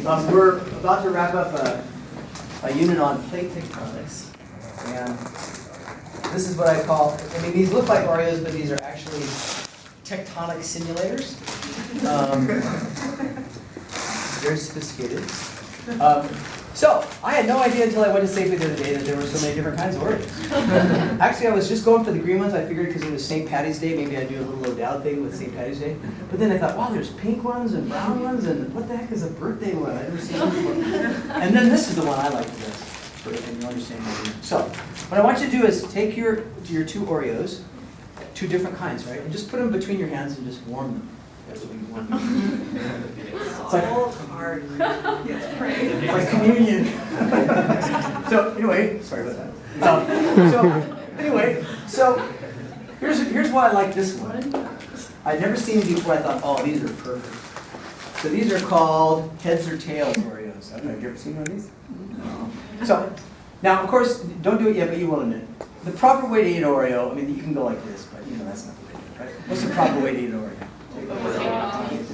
We're about to wrap up a unit on plate tectonics, and this is what I call, these look like Oreos, but these are actually tectonic simulators. Very sophisticated. So, I had no idea until I went to Safeway the other day that there were so many different kinds of Oreos. Actually, I was just going for the green ones. I figured because it was St. Patty's Day, maybe I'd do a little O'Dowd thing with St. Patty's Day. But then I thought, wow, there's pink ones and brown ones, and what the heck is a birthday one? I've never seen one before. And then this is the one I like the best. And you'll understand what I mean. So, what I want you to do is take your two Oreos, two different kinds, right? And just put them between your hands and just warm them. That's what you want. It's like hard. It's like communion. So anyway, sorry about that. So here's why I like this one. I'd never seen these before. I thought, oh, these are perfect. So these are called heads or tails Oreos. Have you ever seen one of these? No. So now, of course, don't do it yet, but you will in a minute. The proper way to eat Oreo, you can go like this, but that's not the way to do it, right? What's the proper way to eat Oreo?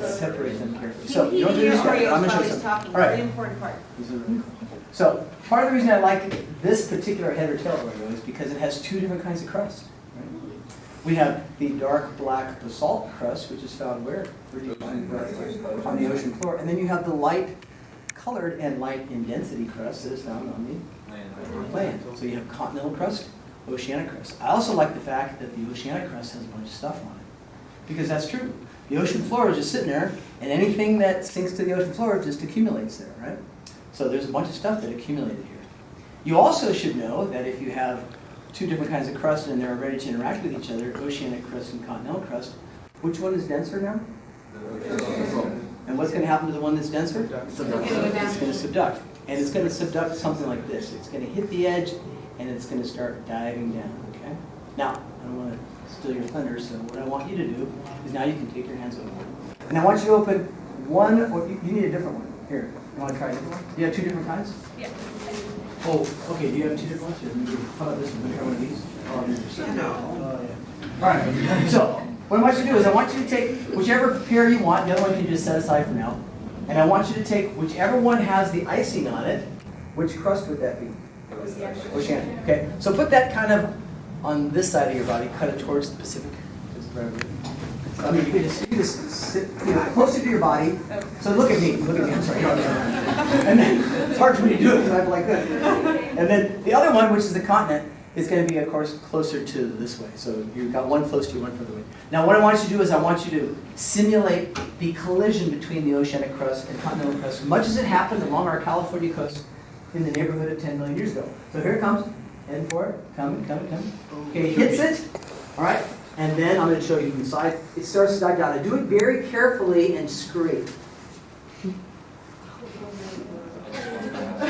Separate them carefully. So you don't do this yet. I'm going to show you something. All right. Very important part. These are really cool. So part of the reason I like this particular head or tail Oreo is because it has two different kinds of crust. Right? We have the dark black basalt crust, which is found where? On the ocean floor. And then you have the light colored and light in density crust that is found on the land. So you have continental crust, oceanic crust. I also like the fact that the oceanic crust has a bunch of stuff on it. Because that's true. The ocean floor is just sitting there, and anything that sinks to the ocean floor just accumulates there, right? So there's a bunch of stuff that accumulated here. You also should know that if you have two different kinds of crust and they're ready to interact with each other, oceanic crust and continental crust, which one is denser now? And what's going to happen to the one that's denser? It's going to subduct. And it's going to subduct something like this. It's going to hit the edge, and it's going to start diving down, okay? Now, I don't want to steal your thunder, so what I want you to do is now you can take your hands over. And I want you to open one, or you need a different one. Here, you want to try a different one? Do you have two different kinds? Yeah. Oh, okay, do you have two different ones? Here, how about this one? Let me try one of these. Oh, no. Oh, yeah. All right, so what I want you to do is I want you to take whichever pair you want, the other one you can just set aside for now. And I want you to take whichever one has the icing on it. Which crust would that be? Oceanic. Okay, so put that kind of on this side of your body, cut it towards the Pacific. You can just sit closer to your body. So look at me, I'm sorry. And then, it's hard for me to do it because I'm like this. And then the other one, which is the continent, is going to be, of course, closer to this way. So you've got one close to you, one further away. Now what I want you to do is I want you to simulate the collision between the oceanic crust and continental crust, much as it happened along our California coast in the neighborhood of 10 million years ago. So here it comes. Head for it. Coming. Okay, hits it. All right. And then I'm going to show you from the side. It starts to dive down. I do it very carefully and scrape.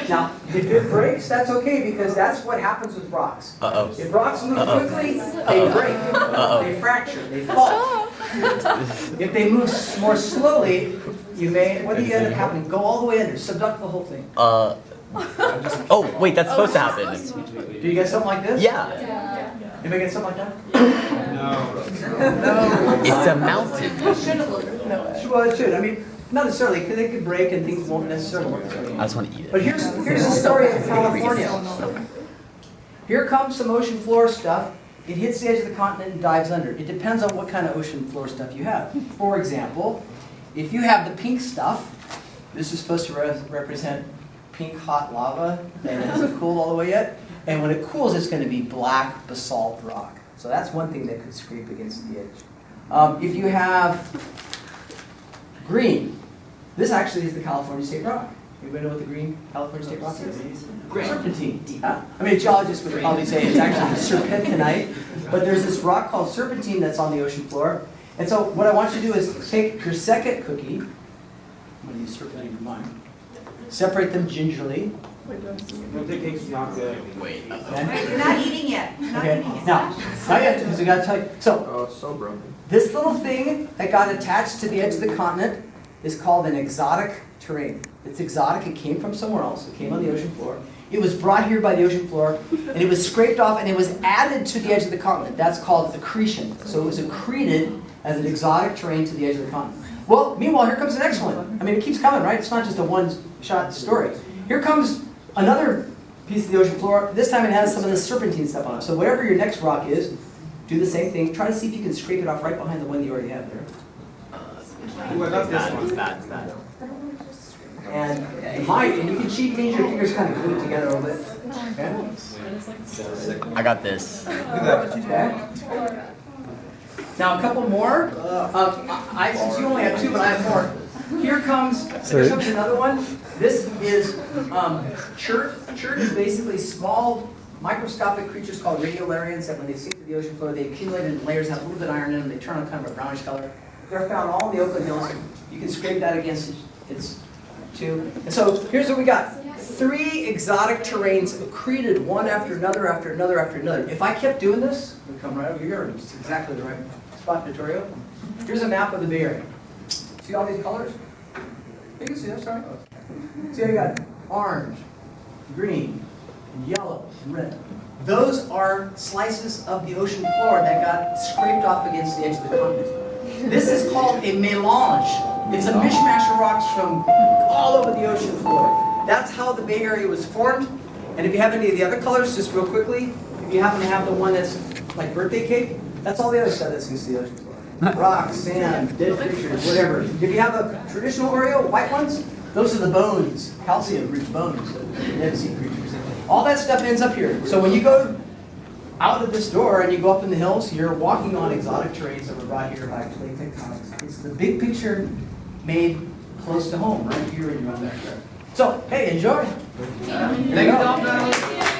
Now, if it breaks, that's okay because that's what happens with rocks. If rocks move quickly, they break. They fracture. They fall. If they move more slowly, what do you end up happening? Go all the way under. Subduct the whole thing. Oh, wait, that's supposed to happen. Do you get something like this? Yeah. Anybody get something like that? No. It's a mountain. Well, it should. Not necessarily, because it could break and things won't necessarily work. I just want to eat it. But here's the story of California. Here comes some ocean floor stuff. It hits the edge of the continent and dives under. It depends on what kind of ocean floor stuff you have. For example, if you have the pink stuff, this is supposed to represent pink hot lava that hasn't cooled all the way yet. And when it cools, it's going to be black basalt rock. So that's one thing that could scrape against the edge. If you have green, this actually is the California State Rock. Anybody know what the green California State Rock is? Serpentine. Yeah. A geologist would probably say it's actually serpentinite, but there's this rock called serpentine that's on the ocean floor. And so what I want you to do is take your second cookie. I'm going to use serpentine for mine. Separate them gingerly. Wait, You're not eating yet. Okay. Now, not yet, because I got to tell you. so broken. This little thing that got attached to the edge of the continent is called an exotic terrain. It's exotic. It came from somewhere else. It came on the ocean floor. It was brought here by the ocean floor, and it was scraped off, and it was added to the edge of the continent. That's called accretion. So it was accreted as an exotic terrain to the edge of the continent. Well, meanwhile, here comes the next one. I mean, it keeps coming, right? It's not just a one-shot story. Here comes another piece of the ocean floor. This time it has some of the serpentine stuff on it. So whatever your next rock is, do the same thing. Try to see if you can scrape it off right behind the one you already have there. Ooh, I love this one. It's bad. And you can cheat, means your fingers kind of glue it together a little bit. Okay? I got this. Look at that. Okay. Now a couple more. Since you only have two, but I have more. Here comes another one. This is chert. Chert is basically small microscopic creatures called radiolarians that when they sink to the ocean floor, they accumulate in layers, have a little bit of iron in them, they turn on kind of a brownish color. They're found all in the Oakland Hills. You can scrape that against its two. And so here's what we got. 3 exotic terrains accreted one after another after another after another. If I kept doing this, we'd come right over here, and it's exactly the right spot, Vittorio. Here's a map of the Bay Area. See all these colors? You can see that, sorry. See how you got orange, green, and yellow, and red. Those are slices of the ocean floor that got scraped off against the edge of the continent. This is called a mélange. It's a mishmash of rocks from all over the ocean floor. That's how the Bay Area was formed. And if you have any of the other colors, just real quickly, if you happen to have the one that's like birthday cake, that's all the other stuff that sinks to the ocean floor. Rocks, sand, dead creatures, whatever. If you have a traditional Oreo, white ones, those are the bones, calcium-rich bones of dead sea creatures. All that stuff ends up here. So when you go out of this door and you go up in the hills, you're walking on exotic terrains that were brought here by plate tectonics. It's the big picture made close to home, right here in your own backyard. So, hey, enjoy. Thank you, Dom.